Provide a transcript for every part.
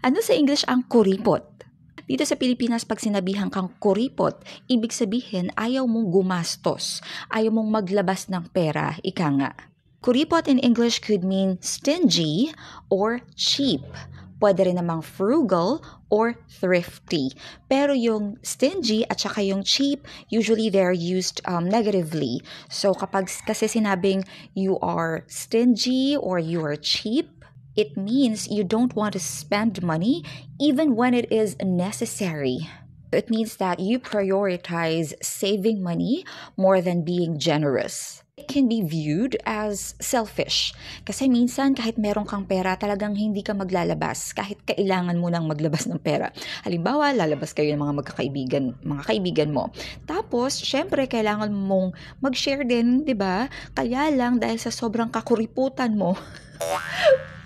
Ano sa English ang kuripot? Dito sa Pilipinas, pag sinabihan kang kuripot, ibig sabihin ayaw mong gumastos, ayaw mong maglabas ng pera, ika nga. Kuripot in English could mean stingy or cheap. Pwede rin namang frugal or thrifty. Pero yung stingy at saka yung cheap, usually they're used negatively. So kapag kasi sinabing you are stingy or you are cheap, it means you don't want to spend money even when it is necessary. It means that you prioritize saving money more than being generous. It can be viewed as selfish. Kasi minsan kahit meron kang pera, talagang hindi ka maglalabas kahit kailangan mo nang maglabas ng pera. Halimbawa, lalabas kayo ng mga kaibigan mo. Tapos, syempre, kailangan mong mag-share din, di ba? Kaya lang, dahil sa sobrang kakuriputan mo,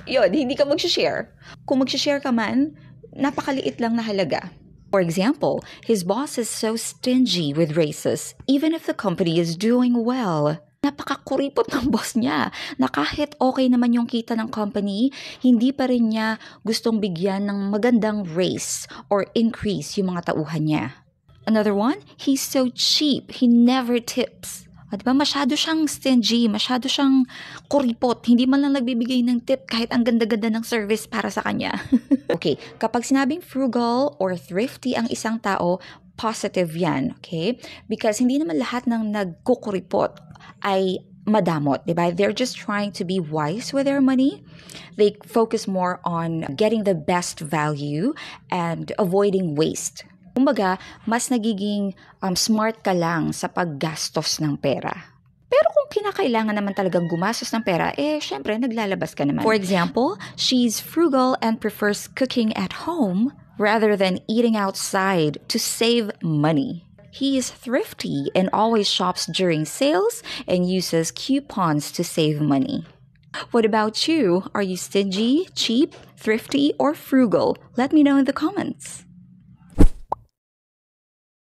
yun, hindi ka mag-share. Kung mag-share ka man, napakaliit lang na halaga. For example, his boss is so stingy with raises, even if the company is doing well. Napakakuripot ng boss niya na kahit okay naman yung kita ng company, hindi pa rin niya gustong bigyan ng magandang raise or increase yung mga tauhan niya. Another one, he's so cheap, he never tips. At diba, masyado siyang stingy, masyado siyang kuripot, hindi man lang nagbibigay ng tip kahit ang ganda-ganda ng service para sa kanya. Okay, kapag sinabing frugal or thrifty ang isang tao, positive yan, okay? Because hindi naman lahat ng nagkukuripot ay madamot, diba? They're just trying to be wise with their money. They focus more on getting the best value and avoiding waste. Kumbaga, mas nagiging smart ka lang sa paggastos ng pera. Pero kung kinakailangan naman talagang gumastos ng pera, syempre, naglalabas ka naman. For example, she's frugal and prefers cooking at home rather than eating outside to save money. He is thrifty and always shops during sales and uses coupons to save money. What about you? Are you stingy, cheap, thrifty, or frugal? Let me know in the comments.